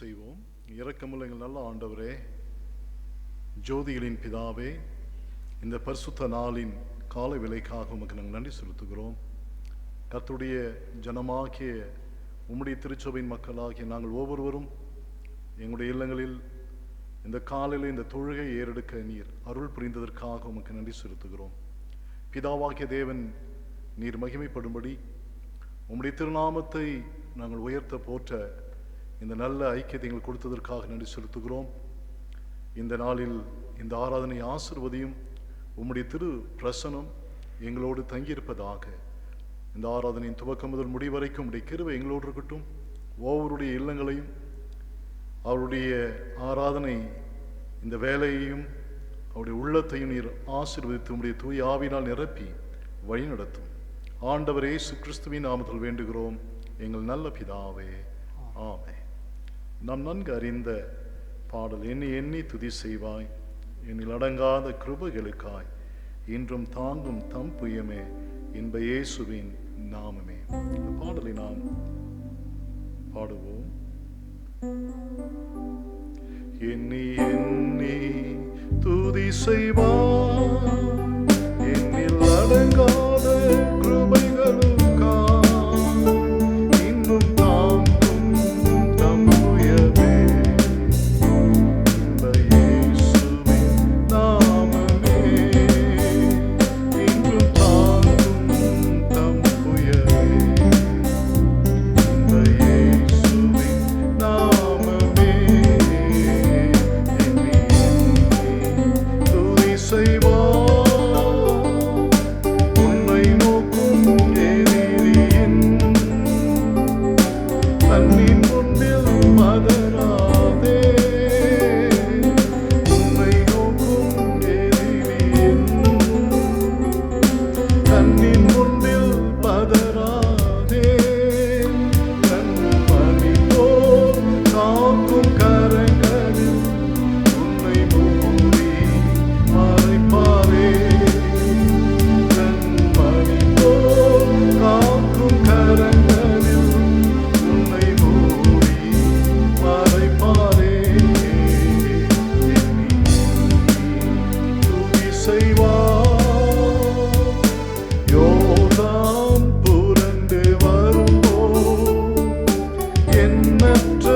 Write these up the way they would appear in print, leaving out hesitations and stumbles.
செய்வோம். இரக்கமுள்ள எங்கள் நல்ல ஆண்டவரே, ஜோதிகளின் பிதாவே, இந்த பரிசுத்த நாளின் காலை விலைக்காக உமக்கு நாங்கள் நன்றி செலுத்துகிறோம். கர்த்தருடைய ஜனமாகிய உம்முடைய திருச்சபையின் மக்களாகிய நாங்கள் ஒவ்வொருவரும் எங்களுடைய இல்லங்களில் இந்த காலையில் இந்த தொழுகை ஏறெடுக்க நீர் அருள் புரிந்ததற்காக உமக்கு நன்றி செலுத்துகிறோம். பிதாவாகிய தேவன் நீர் மகிமைப்படும்படி உம்முடைய திருநாமத்தை நாங்கள் உயர்த்த போற்ற இந்த நல்ல ஐக்கியத்தை எங்களுக்கு கொடுத்ததற்காக நன்றி செலுத்துகிறோம். இந்த நாளில் இந்த ஆராதனை ஆசீர்வதியும். உம்முடைய திரு பிரசனம் எங்களோடு தங்கியிருப்பதாக. இந்த ஆராதனையின் துவக்கம் முதல் முடிவரைக்கும் உடைய கிருபை எங்களோடு இருக்கட்டும். ஒவ்வொருடைய இல்லங்களையும் அவருடைய ஆராதனை இந்த வேலையையும் அவருடைய உள்ளத்தையும் நீர் ஆசீர்வதித்து உம்முடைய தூய ஆவியினால் நிரப்பி வழி நடத்தும். ஆண்டவர் இயேசு கிறிஸ்துவின் நாமத்தில் வேண்டுகிறோம் எங்கள் நல்ல பிதாவே, ஆமென். நாம் நன்கு அறிந்த பாடல், எண்ணி எண்ணி துதி செய்வாய் என்னில் அடங்காத கிருபைகளுக்காய் இன்றும் தாங்கும் தம் புயமே இன்ப இயேசுவின் நாமமே. இந்த பாடலை நாம் பாடுவோம். எண்ணி எண்ணி துதி செய்வாய் என்னில் அடங்காத கிருபைகளுக்காய் இன்னும் தாங்கும் தம் புயமே இன்ப இயேசுவின் நாமமே. இன்றும் தாங்கும் தம் புயமே இன்ப இயேசுவின் நாமமே. எண்ணி எண்ணி துதி செய்வாய் உன்னை நோக்கும் எதிரியின் கண்ணின் முன்னில் பதறாதே. உன்னை நோக்கும் எதிரியின் கண்ணின் முன்னில் பதறாதே. கண்மணி போல் காக்கும் கரங்களில் உன்னை மூடி மறைப்பாரே. கண்மணி போல் காக்கும் கரங்களில் உன்னை மூடி மறைப்பாரே. எண்ணி துதி செய்வாய் யோர்தான் புரண்டு வரும்போது எண்ணற்ற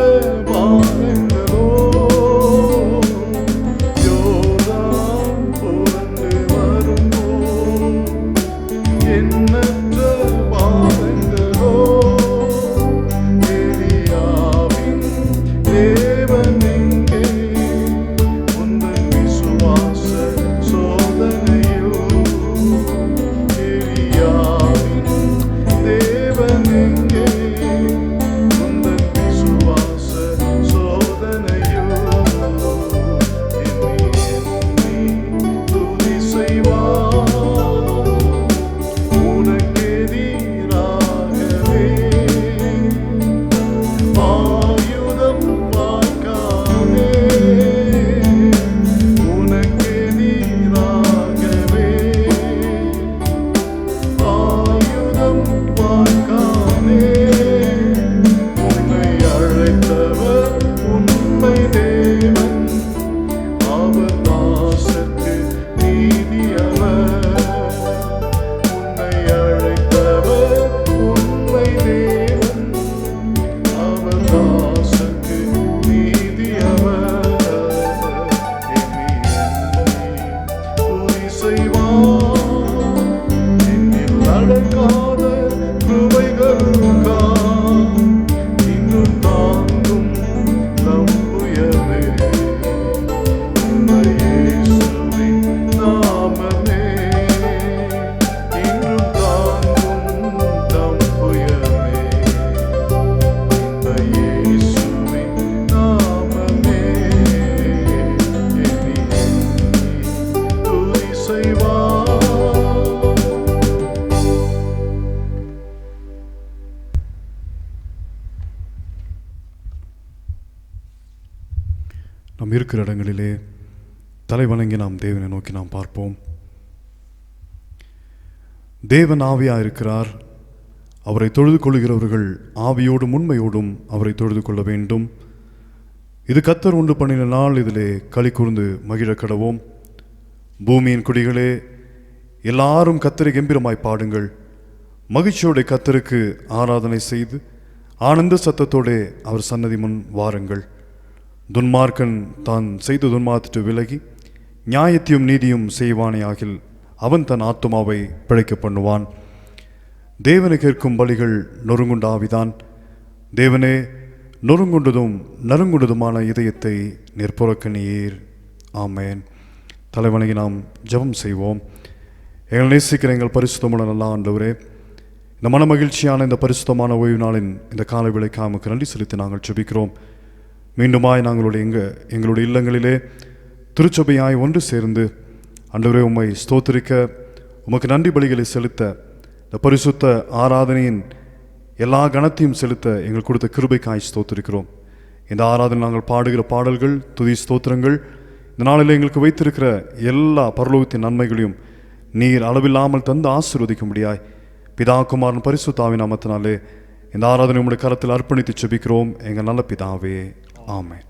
வானங்களோ. யோர்தான் புரண்டு வரும்போது எண்ணற்ற வானங்களோ. எலியாவின் தேவன் எங்கே உந்தன் விசுவாச சோதனையோ. எலியாவின் தேவன் எங்கே உந்தன் விசுவாச சோதனையோ. எண்ணி எண்ணி துதி செய்வாய் உனக்கெதிராகவே ஆயுதம் வாய்க்காதே. உனக்கெதிராகவே ஆயுதம் வாய்க்காதே. உன்னை அழைத்தவர் உண்மை தேவன், அவர் தாசர்க்கு நீதியவர். உன்னை அழைத்தவர் உண்மை தேவன், அவர் தாசர்க்கு நீதியவர். எண்ணி எண்ணி துதி செய்வாய் என்னில் அடங்காத கிருபைகளுக்காய் இன்னும் தாங்கும் தம் புயமே இன்ப இயேசுவின் நாமமே. இன்றும் தாங்கும் தம் புயமே இன்ப இயேசுவின் நாமமே. எண்ணி எண்ணி துதி செய்வாய். நாம் இருக்கிற இடங்களிலே தலை வணங்கி நாம் தேவனை நோக்கி நாம் பார்ப்போம். தேவன் ஆவியாக இருக்கிறார். அவரை தொழுது கொள்கிறவர்கள் ஆவியோடும் உண்மையோடும் அவரை தொழுது கொள்ள வேண்டும். இது கர்த்தர் உண்டு பண்ணின நாள், இதிலே களி கூர்ந்து மகிழ கடவோம். பூமியின் குடிகளே, எல்லாரும் கர்த்தரை கம்பீரமாய் பாடுங்கள். மகிழ்ச்சியோட கர்த்தருக்கு ஆராதனை செய்து ஆனந்த சத்தத்தோட அவர் சன்னதி முன் வாருங்கள். துன்மார்க்கன் தான் செய்த துன்மார்க்கத்தை விலகி நியாயத்தையும் நீதியும் செய்வானே ஆகில் அவன் தன் ஆத்துமாவை பிழைக்க பண்ணுவான். தேவனை கேட்கும் பலிகள் நொறுங்குண்ட ஆவிதான். தேவனே, நொறுங்குண்டதும் நறுங்குண்டதுமான இதயத்தை நிற்புறக்கணியீர். ஆமேன். தலைவணங்கி நாம் ஜெபம் செய்வோம். எங்கள் நேசிக்கிற எங்கள் பரிசுத்தமுள்ள நல்ல ஆண்டவரே, இந்த மன மகிழ்ச்சியான இந்த பரிசுத்தமான ஓய்வு நாளின் இந்த காலை வேளைக்காக உமக்கு நன்றி செலுத்தி நாங்கள் ஜெபிக்கிறோம். மீண்டுமாய் எங்களுடைய இல்லங்களிலே திருச்சபையாய் ஒன்று சேர்ந்து ஆண்டவரே உம்மை ஸ்தோத்திரிக்க, உமக்கு நன்றி பலிகளை செலுத்த, இந்த பரிசுத்த ஆராதனையின் எல்லா கணத்தையும் செலுத்த எங்கள் கொடுத்த கிருபைக்காய் ஸ்தோத்திரிக்கிறோம். இந்த ஆராதனை நாங்கள் பாடுகிற பாடல்கள், துதி ஸ்தோத்திரங்கள், இந்த நாளில் எங்களுக்கு வைத்திருக்கிற எல்லா பரலோகத்தின் நன்மைகளையும் நீர் அளவில்லாமல் தந்து ஆசீர்வதிக்கும்படியாய் பிதா குமாரன் பரிசுத்தாவின் நாமத்தினாலே இந்த ஆராதனை உம்முடைய கரத்தில் அர்ப்பணித்து ஜெபிக்கிறோம் எங்கள் நல்ல பிதாவே. ஆமென்.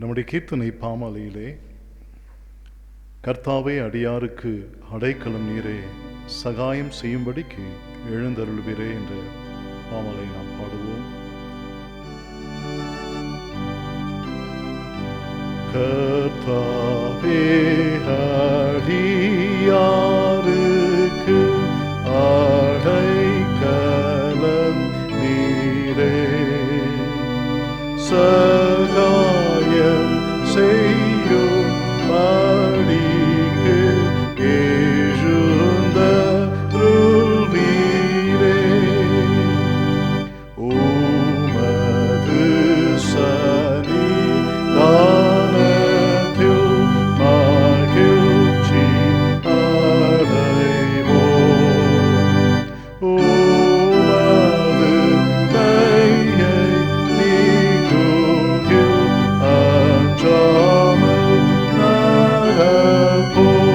நம்முடைய கீர்த்தனை பாமாலையிலே கர்த்தாவே அடியாருக்கு அடைக்கலம் நீரே சகாயம் செய்யும்படிக்கு எழுந்தருள்வீரே என்ற பாமாலை நாம் பாடுவோம். கர்த்தாவே அடியாருக்கு அடைக்கலம் நீரே சகாயம் செய்யும் படிக்கு எழுந்தருள்வீரே. உமது சன்னிதானத்தில் மகிழ்ச்சி அடைவோம். உமது கையை நீட்டுகில் அஞ்சாமல் நடப்போம்.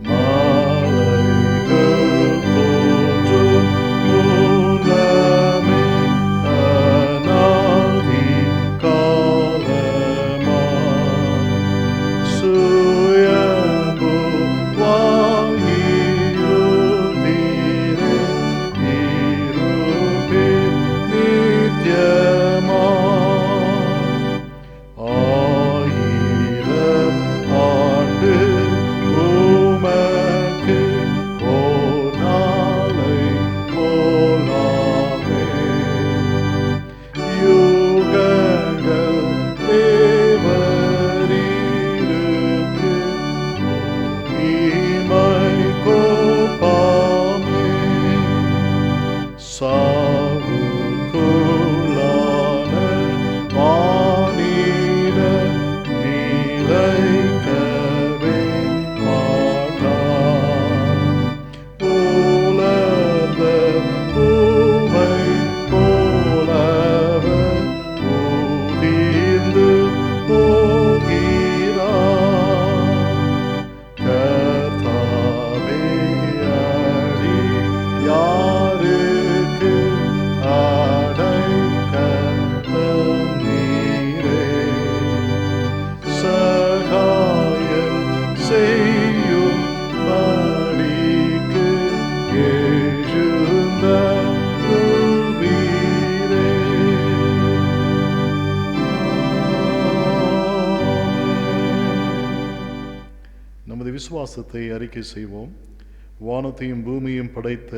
மாலைகள் தோன்றும் முன்னமே அநாதி காலமாய் சுயம்புவாயிருந்தீரே இருப்பீர் நித்தியமாய். ஆயிரம் ஆண்டு உமக்கு ஓர் நாளை போலாமே. யுகங்கள் தேவரீருக்கு இமை கோப்பாமே. சாவுக்குள்ளான மானிட நிலைக்கவே மாட்டான். உலர்ந்த பூவை போலவர் உதிர்ந்து போகிறார். கர்த்தாவே அடியாருக்கு அடைக்கலம் நீரே சகாயம் செய்யும் படிக்கு எழுந்தருள்வீரே. நமது விசுவாசத்தை அறிக்கை செய்வோம். வானத்தையும் பூமியும் படைத்த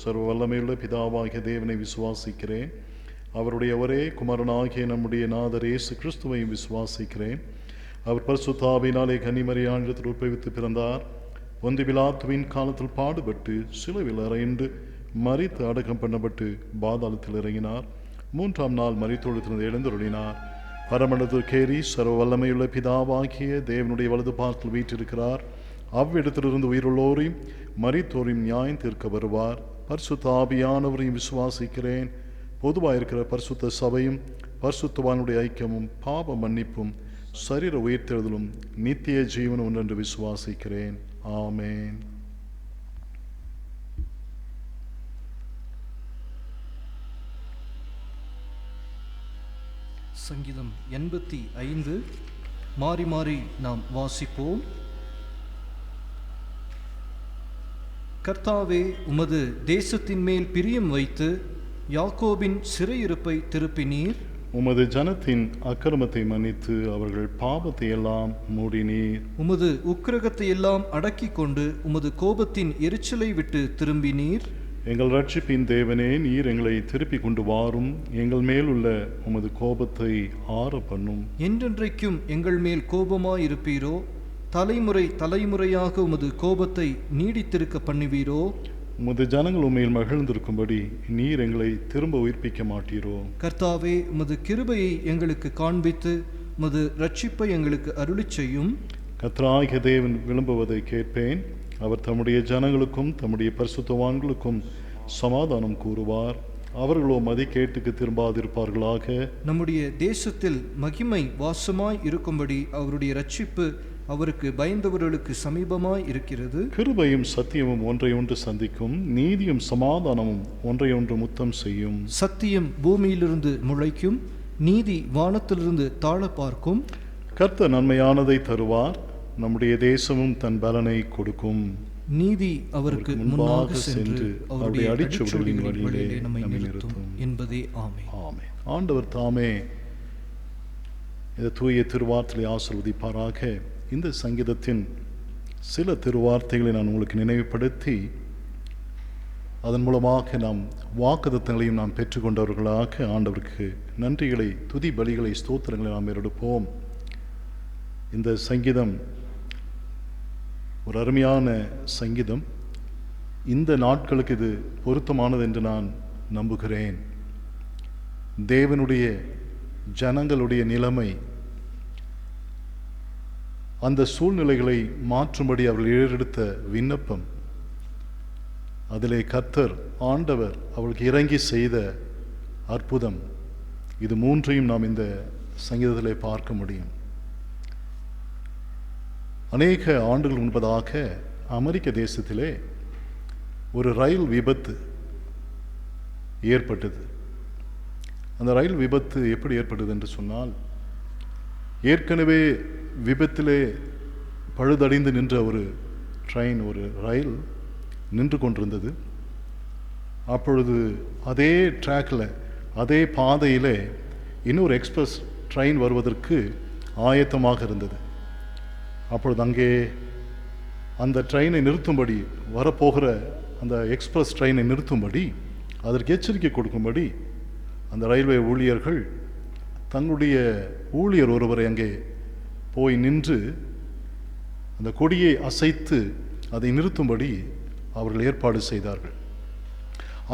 சர்வ வல்லமையுள்ள பிதாவாகிய தேவனை விசுவாசிக்கிறேன். அவருடைய ஒரே குமாரனாகிய நம்முடைய நாதர் இயேசு கிறிஸ்துவையும் விசுவாசிக்கிறேன். அவர் பரிசுத்த ஆவியினாலே கன்னிமரியாளிடத்தில் உட்பவித்து பிறந்தார். பொந்து பிலாத்துவின் காலத்தில் பாடுபட்டு சிலுவையில் அறையுண்டு மரித்து அடக்கம் பண்ணப்பட்டு பாதாளத்தில் இறங்கினார். 3ஆம் நாள் மரித்தோடு எழுந்தருளினார். பரமண்டலத்திற்கேறி சர்வ வல்லமையுள்ள பிதாவாகிய தேவனுடைய வலது பாதத்தில் வீற்றிருக்கிறார். அவ்விடத்திலிருந்து உயிருள்ளோரையும் மரித்தோரையும் நியாயம் தீர்க்க வருவார். பரிசுத்த ஆவியானவரையும் விசுவாசிக்கிறேன். பொதுவாயிருக்கிற பரிசுத்த சபையும் பரிசுத்தவானுடைய ஐக்கியமும் பாவ மன்னிப்பும் சரீர உயிர்த்தெழுதலும் நித்திய ஜீவனும் ஒன்றென்று விசுவாசிக்கிறேன். ஆமேன். சங்கீதம் 85 மாறி மாறி நாம் வாசிப்போம். கர்த்தாவே, உமது தேசத்தின் மேல் பிரியம் வைத்து யாக்கோபின் சிறையிருப்பை திருப்பினீர். உமது ஜனத்தின் அக்கிரமத்தை மன்னித்து அவர்கள் பாவத்தை எல்லாம் மூடினீர். உமது உக்கிரகத்தை எல்லாம் அடக்கிக் கொண்டு உமது கோபத்தின் எரிச்சலை விட்டு திரும்பினீர். எங்கள் ரட்சிப்பின் தேவனே, நீர் எங்களை திருப்பி கொண்டு வாரும். எங்கள் மேல் உள்ள உமது கோபத்தை ஆற பண்ணும். என்றென்றைக்கும் எங்கள் மேல் கோபமாயிருப்பீரோ? தலைமுறை தலைமுறையாக உமது கோபத்தை நீடித்திருக்க பண்ணுவீரோ? உமது ஜனங்கள் உண்மையில் மகிழ்ந்திருக்கும்படி நீர் எங்களை திரும்ப உயிர்ப்பிக்க மாட்டீரோ? கர்த்தாவே, உமது கிருபையை எங்களுக்கு காண்பித்து உமது ரட்சிப்பை எங்களுக்கு அருளிச் செய்யும். கர்த்தராகிய தேவன் விரும்புவதை கேட்பேன். அவர் தம்முடைய ஜனங்களுக்கும் தம்முடைய பரிசுத்தவான்களுக்கும் சமாதானம் கூறுவார். அவர்களோ மதிகேட்டுக்கு திரும்பாதிருப்பார்களாக. நம்முடைய தேசத்தில் மகிமை வாசமாய் இருக்கும்படி அவருடைய ரட்சிப்பு அவருக்கு பயந்தவர்களுக்கு சமீபமாய் இருக்கிறது. கிருபையும் சத்தியமும் ஒன்றையொன்று சந்திக்கும், நீதியும் சமாதானமும் ஒன்றையொன்று முத்தம் செய்யும். சத்தியம் பூமியிலிருந்து முளைக்கும், நீதி வானத்திலிருந்து தாழ பார்க்கும். கர்த்தர் நன்மையானதை தருவார், நம்முடைய தேசமும் தன் பலனை கொடுக்கும். நீதி அவருக்கு முன்பாக சென்று அவருடைய அடிச்சுவடுகளின் வழியிலே வழியிலே நம்மை நம்மை நிறுத்தும் நிறுத்தும் என்பதே ஆமென். ஆமென். ஆண்டவர் தாமே இந்த தூய திருவார்த்தையை ஆசீர்வதிப்பாராக. இந்த சங்கீதத்தின் சில திருவார்த்தைகளை நான் உங்களுக்கு நினைவுபடுத்தி அதன் மூலமாக நாம் வாக்குத்தத்தங்களையும் நாம் பெற்றுக்கொண்டவர்களாக ஆண்டவருக்கு நன்றிகளை, துதி பலிகளை, ஸ்தோத்திரங்களை நாம் எடுப்போம். இந்த சங்கீதம் ஒரு அருமையான சங்கீதம். இந்த நாட்களுக்கு இது பொருத்தமானது என்று நான் நம்புகிறேன். தேவனுடைய ஜனங்களுடைய நிலைமை, அந்த சூழ்நிலைகளை மாற்றும்படி அவர்கள் ஏறெடுத்த விண்ணப்பம், அதிலே கர்த்தர் ஆண்டவர் அவர்களுக்கு இறங்கி செய்த அற்புதம், இது மூன்றையும் நாம் இந்த சங்கீதத்திலே பார்க்க முடியும். அநேக ஆண்டுகள் முன்பதாக அமெரிக்க தேசத்திலே ஒரு ரயில் விபத்து ஏற்பட்டது. அந்த ரயில் விபத்து எப்படி ஏற்பட்டது என்று சொன்னால், ஏற்கனவே விபத்திலே பழுதடைந்து நின்ற ஒரு ட்ரெயின், ஒரு ரயில் நின்று கொண்டிருந்தது. அப்பொழுது அதே ட்ராக்கில், அதே பாதையிலே இன்னொரு எக்ஸ்பிரஸ் ட்ரெயின் வருவதற்கு ஆயத்தமாக இருந்தது. அப்பொழுது அங்கே அந்த ட்ரெயினை நிறுத்தும்படி, வரப்போகிற அந்த எக்ஸ்பிரஸ் ட்ரெயினை நிறுத்தும்படி, அதற்கு எச்சரிக்கை கொடுக்கும்படி அந்த ரயில்வே ஊழியர்கள் தங்களுடைய ஊழியர் ஒருவரை அங்கே போய் நின்று அந்த கொடியை அசைத்து அதை நிறுத்தும்படி அவர்கள் ஏற்பாடு செய்தார்கள்.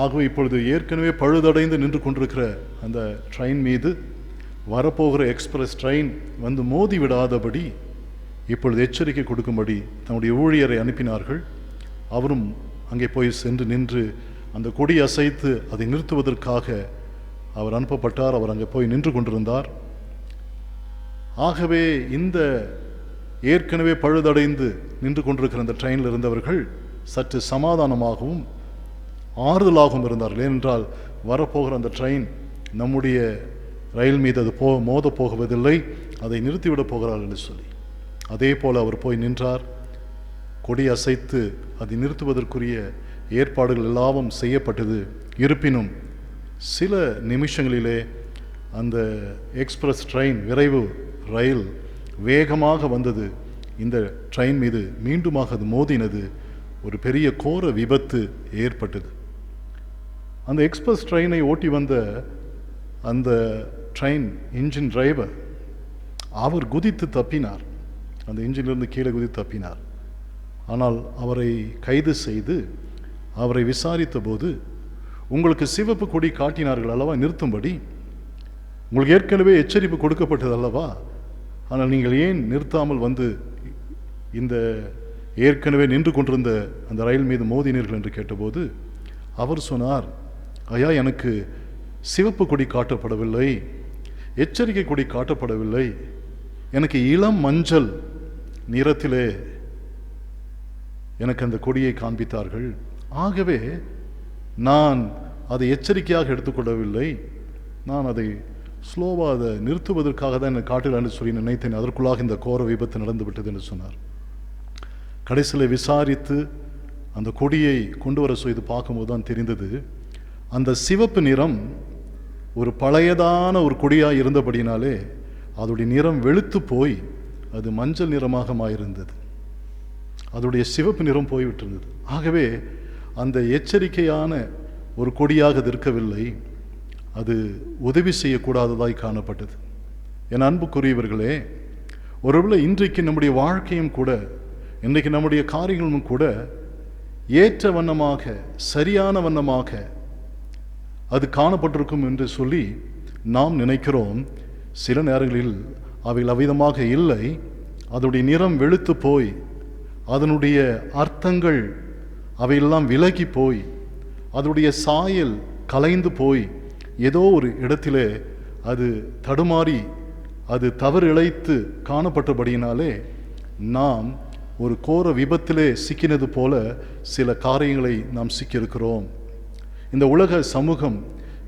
ஆகவே இப்பொழுது ஏற்கனவே பழுதடைந்து நின்று கொண்டிருக்கிற அந்த ட்ரெயின் மீது வரப்போகிற எக்ஸ்பிரஸ் ட்ரெயின் வந்து மோதி விடாதபடி இப்பொழுது எச்சரிக்கை கொடுக்கும்படி தன்னுடைய ஊழியரை அனுப்பினார்கள். அவரும் அங்கே போய் சென்று நின்று அந்த கொடி அசைத்து அதை நிறுத்துவதற்காக அவர் அனுப்பப்பட்டார். அவர் அங்கே போய் நின்று கொண்டிருந்தார். ஆகவே இந்த ஏற்கனவே பழுதடைந்து நின்று கொண்டிருக்கிற அந்த ட்ரெயினில் இருந்தவர்கள் சற்று சமாதானமாகவும் ஆறுதலாகவும் இருந்தார்கள். ஏனென்றால் வரப்போகிற அந்த ட்ரெயின் நம்முடைய ரயில் மீது அது மோத போகுவதில்லை, அதை நிறுத்திவிடப் போகிறார்கள் என்று சொல்லி. அதே போல் அவர் போய் நின்றார். கொடி அசைத்து அதை நிறுத்துவதற்குரிய ஏற்பாடுகள் எல்லாவும் செய்யப்பட்டது. இருப்பினும் சில நிமிஷங்களிலே அந்த எக்ஸ்பிரஸ் ட்ரெயின், விரைவு ரயில் வேகமாக வந்தது. இந்த ட்ரெயின் மீது மீண்டுமாக அது மோதினது. ஒரு பெரிய கோர விபத்து ஏற்பட்டது. அந்த எக்ஸ்பிரஸ் ட்ரெயினை ஓட்டி வந்த அந்த ட்ரெயின் இன்ஜின் டிரைவர், அவர் குதித்து தப்பினார். அந்த இன்ஜினிலிருந்து கீழே குதித்து தப்பினார். ஆனால் அவரை கைது செய்து அவரை விசாரித்த போது, உங்களுக்கு சிவப்பு கொடி காட்டினார்கள் அல்லவா நிறுத்தும்படி, உங்களுக்கு ஏற்கனவே எச்சரிப்பு கொடுக்கப்பட்டது அல்லவா, ஆனால் நீங்கள் ஏன் நிறுத்தாமல் வந்து இந்த ஏற்கனவே நின்று கொண்டிருந்த அந்த ரயில் மீது மோதினீர்கள் என்று கேட்டபோது அவர் சொன்னார், ஐயா, எனக்கு சிவப்பு கொடி காட்டப்படவில்லை, எச்சரிக்கை கொடி காட்டப்படவில்லை, எனக்கு இளம் மஞ்சள் நிறத்திலே எனக்கு அந்த கொடியை காண்பித்தார்கள். ஆகவே நான் அதை எச்சரிக்கையாக எடுத்துக்கொள்ளவில்லை, நான் அதை ஸ்லோவாக அதை நிறுத்துவதற்காக தான் என்னை காட்டுகிறான்னு சொல்லி நினைத்தேன். அதற்குள்ளாக இந்த கோர விபத்து நடந்து விட்டது என்று சொன்னார். கடைசியில் விசாரித்து அந்த கொடியை கொண்டு வர செய்து பார்க்கும்போது தான் தெரிந்தது, அந்த சிவப்பு நிறம் ஒரு பழையதான ஒரு கொடியாக இருந்தபடினாலே அதோடைய நிறம் வெளுத்து போய் அது மஞ்சள் நிறமாக மாறியிருந்தது. அதோடைய சிவப்பு நிறம் போய்விட்டிருந்தது. ஆகவே அந்த எச்சரிக்கையான ஒரு கொடியாக அது இருக்கவில்லை, அது உதவி செய்யக்கூடாததாய் காணப்பட்டது. என் அன்புக்குரியவர்களே, ஒருவேளை இன்றைக்கு நம்முடைய வாழ்க்கையும் கூட, இன்றைக்கு நம்முடைய காரியங்களும் கூட ஏற்ற வண்ணமாக, சரியான வண்ணமாக அது காணப்பட்டிருக்கும் என்று சொல்லி நாம் நினைக்கிறோம். சில நேரங்களில் அவைகள் அவ்விதமாக இல்லை. அதனுடைய நிறம் வெளுத்து போய், அதனுடைய அர்த்தங்கள் அவையெல்லாம் விலகி போய், அதனுடைய சாயல் கலைந்து போய், ஏதோ ஒரு இடத்திலே அது தடுமாறி, அது தவறு இழைத்து காணப்பட்டபடியினாலே நாம் ஒரு கோர விபத்திலே சிக்கினது போல சில காரியங்களை நாம் சிக்கியிருக்கிறோம். இந்த உலக சமூகம்,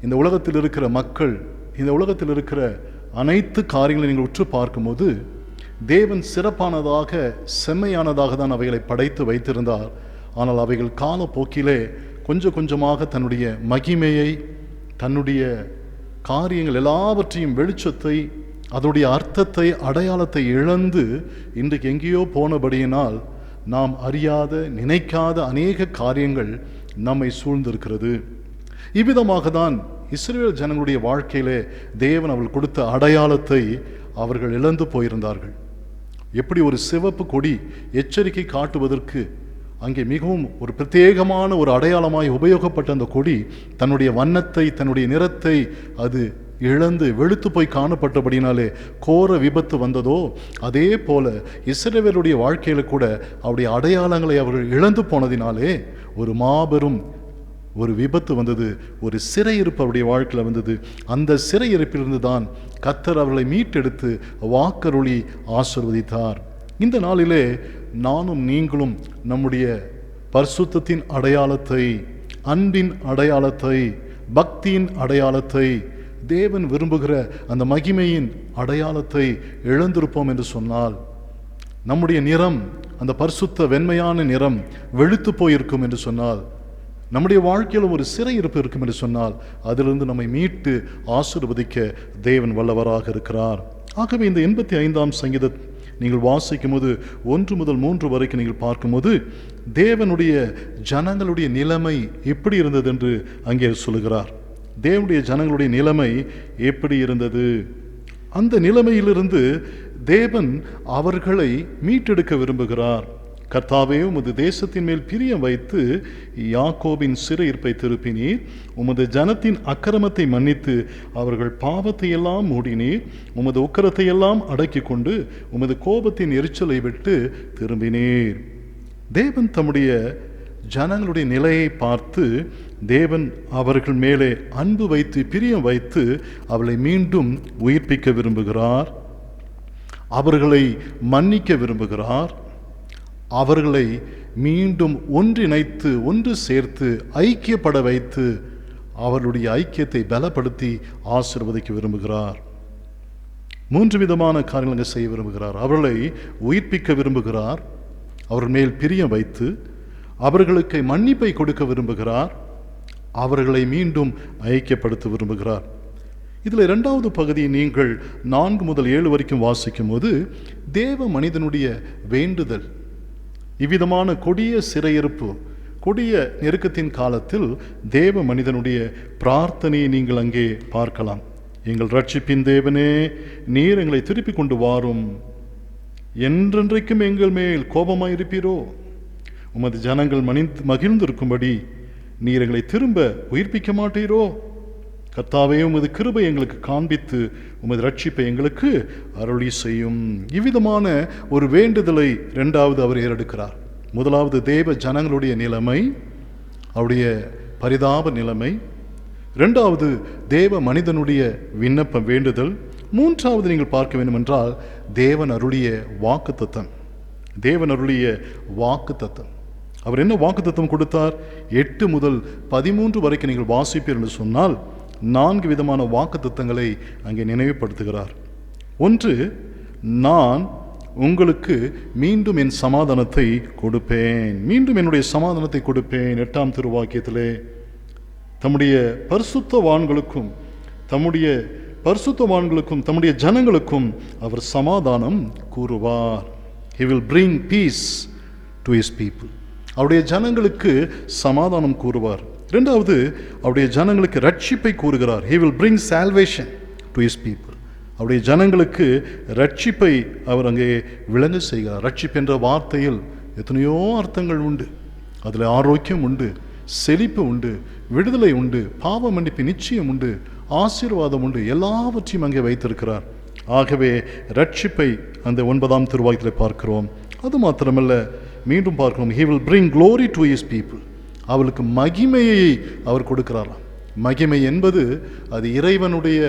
இந்த உலகத்தில் இருக்கிற மக்கள், இந்த உலகத்தில் இருக்கிற அனைத்து காரியங்களை நீங்கள் உற்று பார்க்கும்போது தேவன் சிறப்பானதாக, செம்மையானதாக தான் அவைகளை படைத்து வைத்திருந்தார். ஆனால் அவைகள் காலப்போக்கிலே கொஞ்சம் கொஞ்சமாக தன்னுடைய மகிமையை, தன்னுடைய காரியங்கள் எல்லாவற்றையும், வெளிச்சத்தை, அதனுடைய அர்த்தத்தை, அடையாளத்தை இழந்து இன்றைக்கு எங்கேயோ போனபடியினால் நாம் அறியாத, நினைக்காத அநேக காரியங்கள் நம்மை சூழ்ந்திருக்கிறது. இவ்விதமாக தான் இஸ்ரவேல் ஜனங்களுடைய வாழ்க்கையிலே தேவன் அவர்கள் கொடுத்த அடையாளத்தை அவர்கள் இழந்து போயிருந்தார்கள். எப்படி ஒரு சிவப்பு கொடி எச்சரிக்கை காட்டுவதற்கு அங்கே மிகவும் ஒரு பிரத்யேகமான ஒரு அடையாளமாய் உபயோகப்பட்ட அந்த கொடி தன்னுடைய வண்ணத்தை, தன்னுடைய நிறத்தை அது இழந்து வெளுத்து போய் காணப்பட்டபடினாலே கோர விபத்து வந்ததோ, அதே போல இஸ்ரவேலுடைய வாழ்க்கையில கூட அவருடைய அடையாளங்களை அவர்கள் இழந்து போனதினாலே ஒரு மாபெரும் ஒரு விபத்து வந்தது. ஒரு சிறையிருப்பு அவருடைய வாழ்க்கையில் வந்தது. அந்த சிறையிருப்பிலிருந்து தான் கர்த்தர் அவர்களை மீட்டெடுத்து வாக்கருளி ஆசீர்வதித்தார். இந்த நாளிலே நானும் நீங்களும் நம்முடைய பரிசுத்தத்தின் அடையாளத்தை, அன்பின் அடையாளத்தை, பக்தியின் அடையாளத்தை, தேவன் விரும்புகிற அந்த மகிமையின் அடையாளத்தை இழந்திருப்போம் என்று சொன்னால், நம்முடைய நிறம், அந்த பரிசுத்த வெண்மையான நிறம் வெளுத்து போயிருக்கும் என்று சொன்னால், நம்முடைய வாழ்க்கையில் ஒரு சிறையிருப்பு இருக்கும் என்று சொன்னால், அதிலிருந்து நம்மை மீட்டு ஆசீர்வதிக்க தேவன் வல்லவராக இருக்கிறார். ஆகவே இந்த 85ஆம் சங்கீதம் நீங்கள் வாசிக்கும் போது 1 முதல் 3 வரைக்கும் நீங்கள் பார்க்கும்போது தேவனுடைய ஜனங்களுடைய நிலைமை எப்படி இருந்தது என்று அங்கே சொல்லுகிறார். தேவனுடைய ஜனங்களுடைய நிலைமை எப்படி இருந்தது? அந்த நிலைமையிலிருந்து தேவன் அவர்களை மீட்டெடுக்க விரும்புகிறார். கர்த்தாவே, உமது தேசத்தின் மேல் பிரியம் வைத்து யாக்கோபின் சிறையிருப்பை திருப்பினீர். உமது ஜனத்தின் அக்கிரமத்தை மன்னித்து அவர்கள் பாவத்தை எல்லாம் மூடினீர். உமது உக்கிரத்தை எல்லாம் அடக்கி கொண்டு உமது கோபத்தின் எரிச்சலை விட்டு திரும்பினீர். தேவன் தம்முடைய ஜனங்களுடைய நிலையை பார்த்து தேவன் அவர்கள் மேலே அன்பு வைத்து பிரியம் வைத்து அவளை மீண்டும் உயிர்ப்பிக்க விரும்புகிறார். அவர்களை மன்னிக்க விரும்புகிறார். அவர்களை மீண்டும் ஒன்றிணைத்து, ஒன்று சேர்த்து, ஐக்கியப்பட வைத்து அவர்களுடைய ஐக்கியத்தை பலப்படுத்தி ஆசீர்வதிக்க விரும்புகிறார். 3 விதமான காரியங்களை செய்ய விரும்புகிறார். அவர்களை உயிர்ப்பிக்க விரும்புகிறார், அவர்கள் மேல் பிரியம் வைத்து அவர்களுக்கு மன்னிப்பை கொடுக்க விரும்புகிறார், அவர்களை மீண்டும் ஐக்கியப்படுத்த விரும்புகிறார். இதில் 2வது பகுதியை நீங்கள் 4 முதல் 7 வரைக்கும் வாசிக்கும் போது தேவ மனிதனுடைய வேண்டுதல், இவ்விதமான கொடிய சிறையிருப்பு, கொடிய நெருக்கத்தின் காலத்தில் தேவ மனிதனுடைய பிரார்த்தனையை நீங்கள் அங்கே பார்க்கலாம். எங்கள் ரட்சிப்பின் தேவனே, நீர் எங்களை திருப்பி கொண்டு வாரும். என்றென்றைக்கும் எங்கள் மேல் கோபமாயிருப்பீரோ? உமது ஜனங்கள் மகிழ்ந்திருக்கும்படி நீர் எங்களை திரும்ப உயிர்ப்பிக்க மாட்டீரோ? கர்த்தாவே, உமது கிருபை எங்களுக்கு காண்பித்து உமது ரட்சிப்பை எங்களுக்கு அருளி செய்யும். இவ்விதமான ஒரு வேண்டுதலை 2வது அவர் ஏறெடுக்கிறார். 1வது தேவ ஜனங்களுடைய நிலைமை, அவருடைய பரிதாப நிலைமை. 2வது தேவ மனிதனுடைய விண்ணப்ப வேண்டுதல். 3வது நீங்கள் பார்க்க வேண்டும் என்றால் தேவன் அருளிய வாக்குத்தத்தம். தேவன் அருளிய வாக்குத்தத்தம். அவர் என்ன வாக்குத்தத்தம் கொடுத்தார்? 8 முதல் 13 வரைக்கும் நீங்கள் வாசிப்பீர் என்று சொன்னால் 4 விதமான வாக்குத்தத்தங்களை அங்கே நினைவுபடுத்துகிறார். ஒன்று, நான் உங்களுக்கு மீண்டும் என் சமாதானத்தை கொடுப்பேன், மீண்டும் என்னுடைய சமாதானத்தை கொடுப்பேன். 8ஆம் திருவாக்கியத்திலே தம்முடைய பரிசுத்தவான்களுக்கும் தம்முடைய ஜனங்களுக்கும் அவர் சமாதானம் கூறுவார். He will bring peace to his people. அவருடைய ஜனங்களுக்கு சமாதானம் கூறுவார். இரண்டாவது, அவருடைய ஜனங்களுக்கு ரட்சிப்பை கூறுகிறார். He will bring salvation to his people. அவருடைய ஜனங்களுக்கு ரட்சிப்பை அவர் அங்கே விளங்க செய்கிறார். ரட்சிப்பு என்ற வார்த்தையில் எத்தனையோ அர்த்தங்கள் உண்டு. அதில் ஆரோக்கியம் உண்டு, செழிப்பு உண்டு, விடுதலை உண்டு, பாவ மன்னிப்பு நிச்சயம் உண்டு, ஆசீர்வாதம் உண்டு, எல்லாவற்றையும் அங்கே வைத்திருக்கிறார். ஆகவே ரட்சிப்பை அந்த 9ஆம் திருவாக்கியத்தில் பார்க்கிறோம். அது மாத்திரமல்ல, மீண்டும் பார்க்கிறோம், he will bring glory to his people. அவளுக்கு மகிமையை அவர் கொடுக்கிறாராம். மகிமை என்பது அது இறைவனுடைய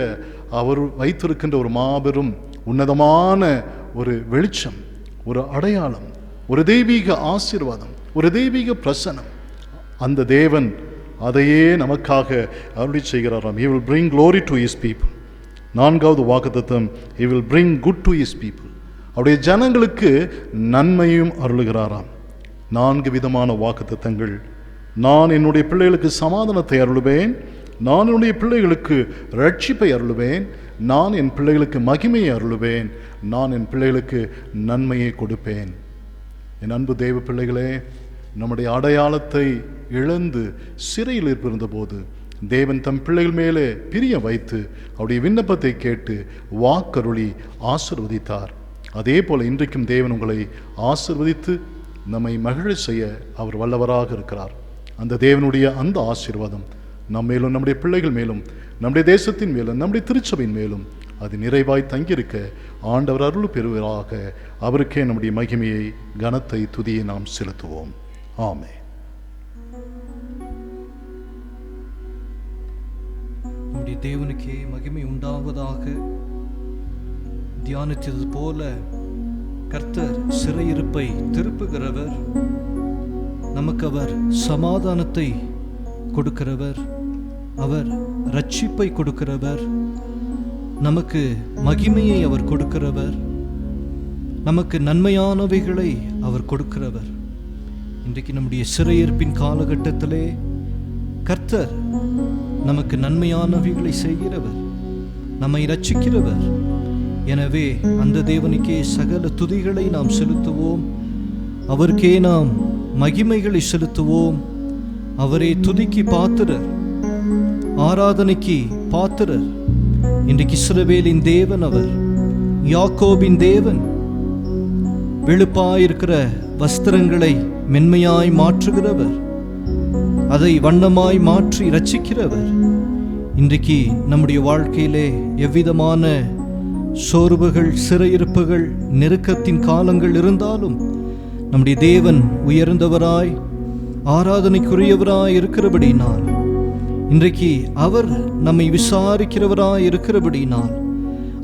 அவர் வைத்திருக்கின்ற ஒரு மாபெரும் உன்னதமான ஒரு வெளிச்சம், ஒரு அடையாளம், ஒரு தெய்வீக ஆசீர்வாதம், ஒரு தெய்வீக பிரசன்னம். அந்த தேவன் அதையே நமக்காக அருளி செய்கிறாராம். He will bring glory to his people. 4வது வாக்குத்தத்தம், he will bring good to his people. அவருடைய ஜனங்களுக்கு நன்மையும் அருளுகிறாராம். 4 விதமான வாக்குத்தத்தங்கள். நான் என்னுடைய பிள்ளைகளுக்கு சமாதானத்தை அருளுவேன், நான் என்னுடைய பிள்ளைகளுக்கு ரட்சிப்பை அருளுவேன், நான் என் பிள்ளைகளுக்கு மகிமையை அருளுவேன், நான் என் பிள்ளைகளுக்கு நன்மையை கொடுப்பேன். என் அன்பு தெய்வ பிள்ளைகளே, நம்முடைய அடையாளத்தை இழந்து சிறையில் இருந்த போது தேவன் தம் பிள்ளைகள் மேலே பிரியம் வைத்து அவருடைய விண்ணப்பத்தை கேட்டு வாக்கருளி ஆசீர்வதித்தார். அதே போல இன்றைக்கும் தேவன் உங்களை ஆசீர்வதித்து நம்மை மகிழ செய்ய அவர் வல்லவராக இருக்கிறார். அந்த தேவனுடைய அந்த ஆசீர்வாதம் நம் மேலும், நம்முடைய பிள்ளைகள் மேலும், நம்முடைய தேசத்தின் மேலும், நம்முடைய திருச்சபையின் மேலும் அது நிறைவாய் தங்கியிருக்க ஆண்டவர் அருள் பெறுவராக. அவருக்கே நம்முடைய மகிமையை, கனத்தை, துதியை நாம் செலுத்துவோம். ஆமென். நம்முடைய தேவனுக்கே மகிமை உண்டாவதாக. தியானித்தது போல கர்த்தர் சிறையிருப்பை திருப்புகிறவர், நமக்கு அவர் சமாதானத்தை கொடுக்கிறவர், அவர் ரட்சிப்பை கொடுக்கிறவர், நமக்கு மகிமையை அவர் கொடுக்கிறவர், நமக்கு நன்மையானவைகளை அவர் கொடுக்கிறவர். இன்றைக்கு நம்முடைய சிறையிருப்பின் காலகட்டத்திலே கர்த்தர் நமக்கு நன்மையானவைகளை செய்கிறவர், நம்மை ரட்சிக்கிறவர். எனவே அந்த தேவனுக்கே சகல துதிகளை நாம் செலுத்துவோம், அவருக்கே நாம் மகிமைகளை செலுத்துவோம். அவரே துதிக்கு பாத்திரர், ஆராதனைக்கு பாத்திரர். இன்றைக்கு இஸ்ரவேலின் தேவன் அவர், யாக்கோபின் தேவன். வெளுப்பாயிருக்கிற வஸ்திரங்களை மென்மையாய் மாற்றுகிறவர், அதை வண்ணமாய் மாற்றி ரட்சிக்கிறவர். இன்றைக்கு நம்முடைய வாழ்க்கையிலே எவ்விதமான சோர்வுகள், சிறையிருப்புகள், நெருக்கத்தின் காலங்கள் இருந்தாலும் நம்முடைய தேவன் உயர்ந்தவராய், ஆராதனைக்குரியவராய் இருக்கிறபடினால், இன்றைக்கு அவர் நம்மை விசாரிக்கிறவராய் இருக்கிறபடினால்,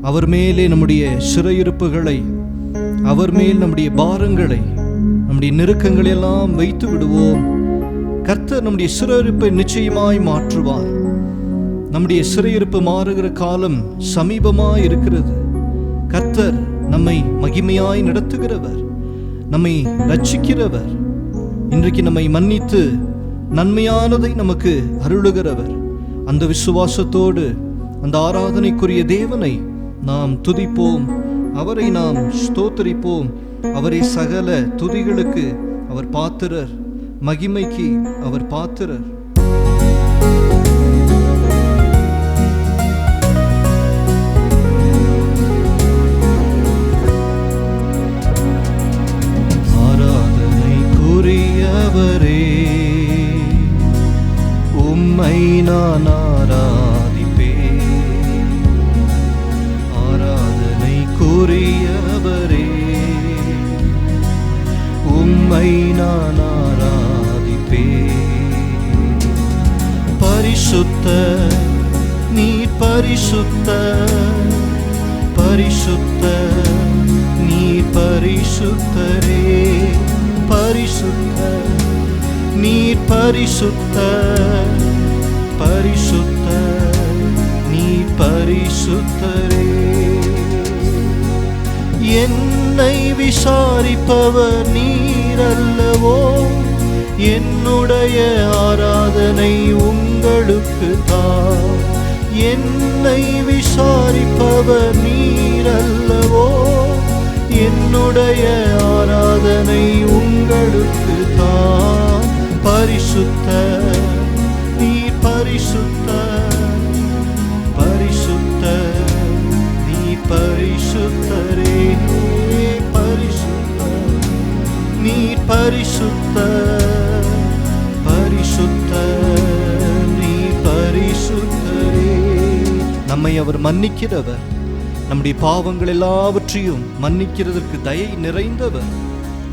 அவர் மேலே நம்முடைய சிறையிருப்புகளை, அவர் மேல் நம்முடைய பாரங்களை, நம்முடைய நெருக்கங்களை எல்லாம் வைத்து விடுவோம். கர்த்தர் நம்முடைய சிறையிருப்பை நிச்சயமாய் மாற்றுவார். நம்முடைய சிறையிருப்பு மாறுகிற காலம் சமீபமாய் இருக்கிறது. கர்த்தர் நம்மை மகிமையாய் நடத்துகிறவர், நம்மை ரட்சிக்கிறவர், இன்றைக்கு நம்மை மன்னித்து நன்மையானதை நமக்கு அருளுகிறவர். அந்த விசுவாசத்தோடு அந்த ஆராதனைக்குரிய தேவனை நாம் துதிப்போம், அவரை நாம் ஸ்தோத்திரிப்போம். அவரை சகல துதிகளுக்கு அவர் பாத்திரர், மகிமைக்கு அவர் பாத்திரர். ஆராதனைக்குரியவரே, உம்மை நான் ஆராதிப்பேன். ஆராதனைக்குரியவரே, உம்மை நான் ஆராதிப்பேன். பரிசுத்த நீர், பரிசுத்த பரிசுத்த நீர், பரிசுத்தரே. பரிசுத்த நீர், பரிசுத்த பரிசுத்த பரிசுத்தரே. என்னை விசாரிப்பவர் நீரல்லவோ, என்னுடைய ஆராதனை உங்களுக்கு தான். என்னை விசாரிப்பவர் நீரல்லவோ, என்னுடைய ஆராதனை உங்களுக்கு தான். பரிசுத்த நீ பரிசுத்த, பரிசுத்த நீ பரிசுத்தரே. பரிசுத்த நீ பரிசுத்த, பரிசுத்த நீ பரிசுத்தரே. நம்மை அவர் மன்னிக்கிறவர், நம்முடைய பாவங்கள் எல்லாவற்றையும் மன்னிக்கிறதற்கு தயை நிறைந்தவர்.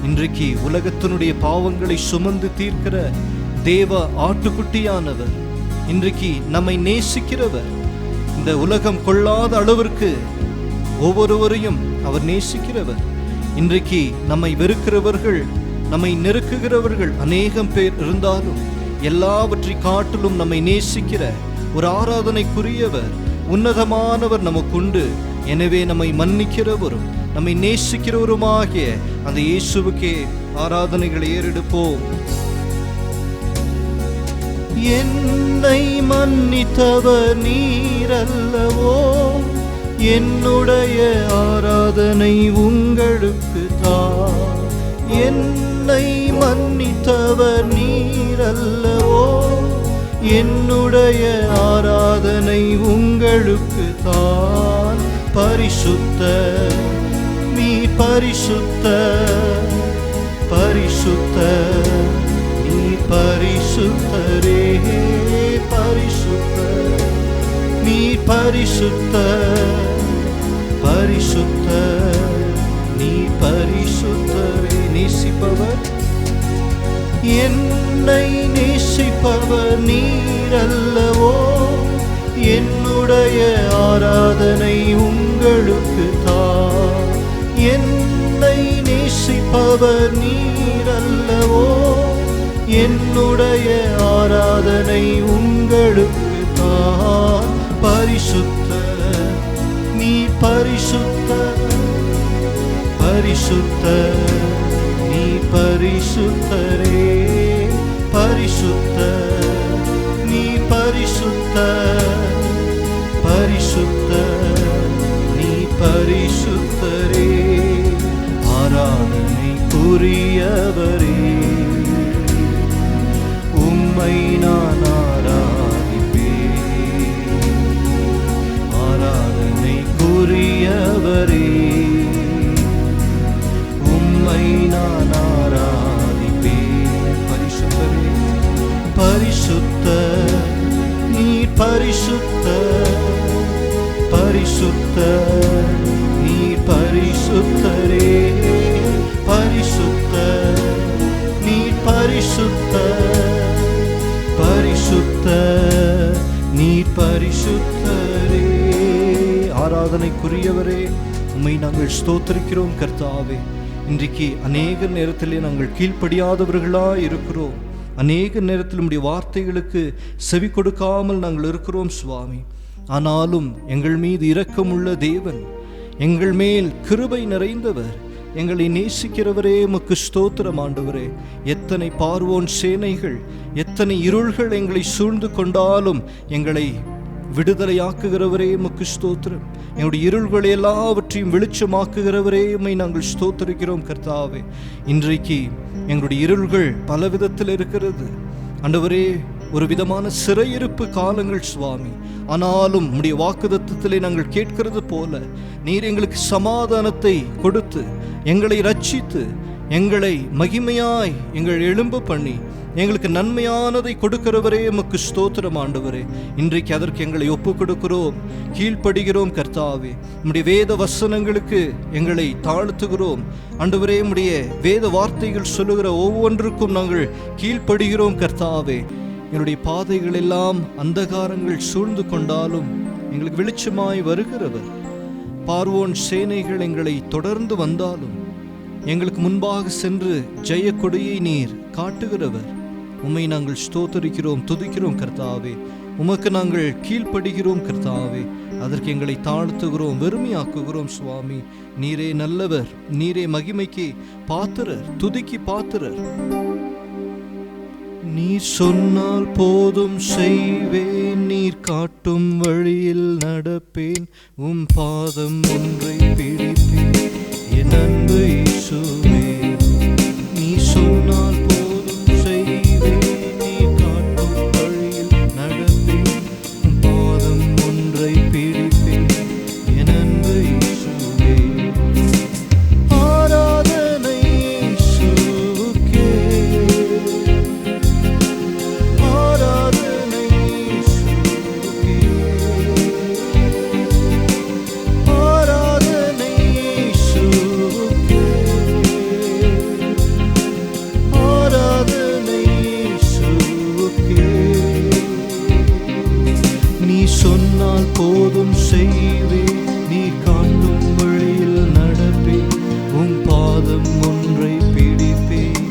இன்றைக்கு உலகத்தினுடைய பாவங்களை சுமந்து தீர்க்கிற தேவ ஆட்டுக்குட்டியானவர், இன்றைக்கு நம்மை நேசிக்கிறவர். இந்த உலகம் கொள்ளாத அளவிற்கு ஒவ்வொருவரையும் அவர் நேசிக்கிறவர். இன்றைக்கு நம்மை வெறுக்கிறவர்கள், நம்மை நெருக்குகிறவர்கள் அநேகம் பேர் இருந்தாலும் எல்லாவற்றை காட்டிலும் நம்மை நேசிக்கிற ஒரு ஆராதனைக்குரியவர், உன்னதமானவர் நமக்குண்டு. எனவே நம்மை மன்னிக்கிறவரும் நம்மை நேசிக்கிறவருமாகிய அந்த இயேசுவுக்கே ஆராதனைகளை ஏறெடுப்போம். என்னை மன்னித்தவர் நீரல்லவோ, என்னுடைய ஆராதனை உங்களுக்கு தான். என்னை மன்னித்தவர் நீரல்லவோ, என்னுடைய ஆராதனை உங்களுக்கு தான். பரிசுத்த நீ பரிசுத்த, பரிசுத்த நீ பரிசுத்தரே. பரிசுத்த நீ பரிசுத்த, பரிசுத்த நீ பரிசுத்தரே. நேசிப்பவர், என்னை நேசிப்பவர் நீரல்லவோ, என்னுடைய ஆராதனை உங்களுக்கு தான். என்னை நேசிப்பவர் நீரல்லவோ, என்னுடைய ஆராதனை உங்களுக்கு தான். பரிசுத்த நீ பரிசுத்த, பரிசுத்த நீ பரிசுத்தரே. பரிசுத்த நீ பரிசுத்த, பரிசுத்த நீ பரிசுத்தரே. ஆராதனைக்குரியவரே, உம்மை நான் ஆராதிப்பேன். ஆராதனைக்குரியவரே, உம்மை நான் ஆராதிப்பேன். பரிசுத்தரே, பரிசுத்த நீ பரிசுத்த, பரிசுத்த நீ பரிசுத்தரே. பரிசுத்த நீ பரிசுத்த, பரிசுத்த நீ பரிசுத்தரே. ஆராதனைக்குரியவரே, உம்மை நாங்கள் ஸ்தோத்திரிக்கிறோம் கர்த்தாவே. இன்றைக்கு அநேக நேரத்திலே நாங்கள் கீழ்ப்படியாதவர்களாக இருக்கிறோம். அநேக நேரத்தில் உம்முடைய வார்த்தைகளுக்கு செவி கொடுக்காமல் நாங்கள் இருக்கிறோம் சுவாமி. ஆனாலும் எங்கள் மீது இரக்கமுள்ள தேவன், எங்கள் மேல் கிருபை நிறைந்தவர், எங்களை நேசிக்கிறவரே, உமக்கு ஸ்தோத்திரம் ஆண்டவரே. எத்தனை பார்வோன் சேனைகள், எத்தனை இருள்கள் எங்களை சூழ்ந்து கொண்டாலும் எங்களை விடுதலையாக்குகிறவரே, உமக்கு ஸ்தோத்திரம். எங்களுடைய இருள்களை எல்லாவற்றையும் வெளிச்சமாக்குகிறவரே, உம்மை நாங்கள் ஸ்தோத்திரிக்கிறோம் கர்த்தாவே. இன்றைக்கு எங்களுடைய இருள்கள் பல விதத்தில் இருக்கிறது ஆண்டவரே, ஒரு விதமான சிறையிருப்பு காலங்கள் சுவாமி. ஆனாலும் உம்முடைய வாக்குத்தத்தத்திலே நாங்கள் கேட்கிறது போல நீர் எங்களுக்கு சமாதானத்தை கொடுத்து எங்களை ரட்சித்து எங்களை மகிமையாய் எங்கள் எழும்ப பண்ணி எங்களுக்கு நன்மையானதை கொடுக்கிறவரே, உமக்கு ஸ்தோத்திரம் ஆண்டவரே. இன்றைக்கு அதற்கு எங்களை ஒப்பு கொடுக்கிறோம், கீழ்ப்படுகிறோம் கர்த்தாவே. உம்முடைய வேத வசனங்களுக்கு எங்களை தாழ்த்துகிறோம் ஆண்டவரே. உம்முடைய வேத வார்த்தைகள் சொல்லுகிற ஒவ்வொன்றுக்கும் நாங்கள் கீழ்ப்படுகிறோம் கர்த்தாவே. என்னுடைய பாதைகள் எல்லாம் அந்தகாரங்கள் சூழ்ந்து கொண்டாலும் எங்களுக்கு வெளிச்சமாய் வருகிறவர். பார்வோன் சேனைகள் எங்களை தொடர்ந்து வந்தாலும் எங்களுக்கு முன்பாக சென்று ஜெய கொடியை நீர் காட்டுகிறவர். உம்மை நாங்கள் ஸ்தோத்தரிக்கிறோம், துதிக்கிறோம் கர்த்தாவே. உமக்கு நாங்கள் கீழ்ப்படுகிறோம் கர்த்தாவே. அதற்கு எங்களை தாழ்த்துகிறோம், வெறுமையாக்குகிறோம் சுவாமி. நீரே நல்லவர், நீரே மகிமைக்கு பாத்திரர், துதிக்கு பாத்திரர். நீ சொன்னால் போதும் செய்வேன், நீர் காட்டும் வழியில் நடப்பேன், உம் பாதம் ஒன்றை பிடிப்பேன் என் அன்பு இயேசுவே. நீ சொன்னால் போதும் செய்வேன், நீர் காட்டும் வழியில் நடப்பேன், உம் பாதம் ஒன்றை பிடிப்பேன் என் அன்பு இயேசுவே. ஆராதனை இயேசுவுக்கே, ஆராதனை இயேசுவுக்கே, ஆராதனை இயேசுவுக்கே, ஆராதனை இயேசுவுக்கே. நீ சொன்னால் போதும் செய்வேன், நீ காட்டும் வழியில் நடப்பேன், உம் பாதம் ஒன்றை பிடிப்பேன்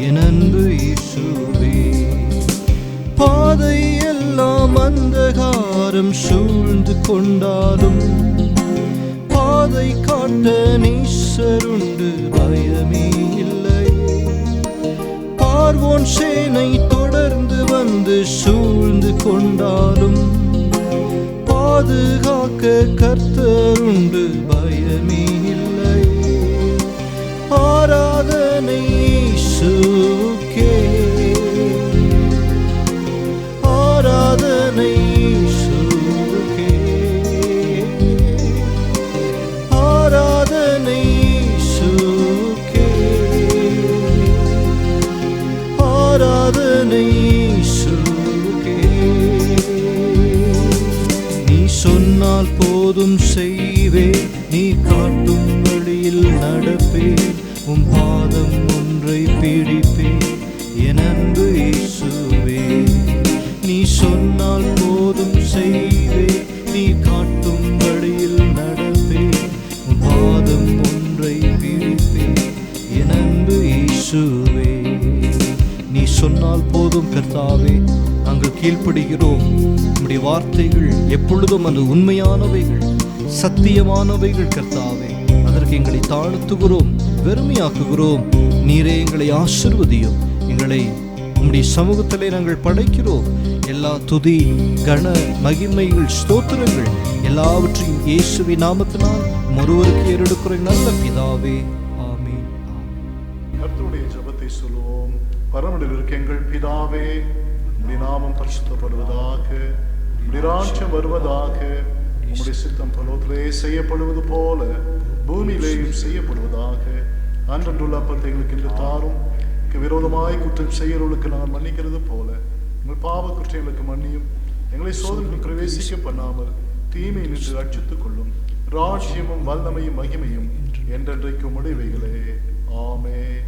என் அன்பு இயேசுவே. பாதை எல்லாம் அந்தகாரம் சூழ்ந்து கொண்டாலும் பாதை காட்ட நீசருண்டு, பயமே இல்லை. பார்வோன் சேனை தொடர்ந்து வந்து சூழ்ந்து கொண்டாலும் பாதுகாக்க கர்த்தருண்டு, பயமே இல்லை. ஆராதனை இயேசுவுக்கே, ஆராதனை இயேசுவுக்கே, ஆராதனை இயேசுவுக்கே, ஆராதனை இயேசுவுக்கே. நீ சொன்னால் போதும் செய்வேன், நீ காட்டும் வழியில் நடப்பேன், உம் பாதம் ஒன்றை பிடிப்பேன் என் அன்பு இயேசுவே. நீ சொன்னால் போதும் செய்வேன், நீ காட்டும் வழியில் நடப்பேன், உம் பாதம் ஒன்றை பிடிப்பேன் என் அன்பு இயேசுவே. நீ சொன்னால் போதும் கர்த்தாவே, நாங்கள் கீழ்ப்படுகிறோம். உம்முடைய வார்த்தைகள் எப்பொழுதும் அது உண்மையானவைகள், சத்தியமானவைகள் கர்த்தாவே. அதற்கு எங்களை தாழ்த்துகிறோம், வெறுமையாக்குகிறோம். நீரே எங்களை ஆசீர்வதியும். எங்களை உம்முடைய சமூகத்திலே நாங்கள் படைக்கிறோம். எல்லா துதி, கன, மகிமைகள், ஸ்தோத்திரங்கள் எல்லாவற்றையும் இயேசுவின் நாமத்தினால் ஒருவருக்கு ஏறெடுக்கிற நல்ல பிதாவே, ஆமென். கர்த்தருடைய ஜெபத்தை சொல்லுவோம். பரமனில் இருக்க எங்கள் பிதாவே, உம்முடைய நாமம் பரிசுத்தப்படுவதாக, உம்முடைய ராஜ்யம் வருவதாக, உம்முடைய சித்தம் பரலோகத்திலே செய்யப்படுவது போல பூமியிலேயும் செய்யப்படுவதாக. அன்றன்றுள்ள அப்பத்தை எங்களுக்கு இன்று தாரும். விரோதமாய் குற்றம் செய்யறவர்களுக்கு நான் மன்னிக்கிறது போல எங்கள் பாவ குற்றங்களுக்கு மன்னியும். எங்களை சோதனைகள் பிரவேசிக்க பண்ணாமல் தீமை நின்று ரட்சித்துக் கொள்ளும். ராஜ்யமும் வல்லமையும் மகிமையும் என்றென்றைக்கும் உடையவைகளே. ஆமென்.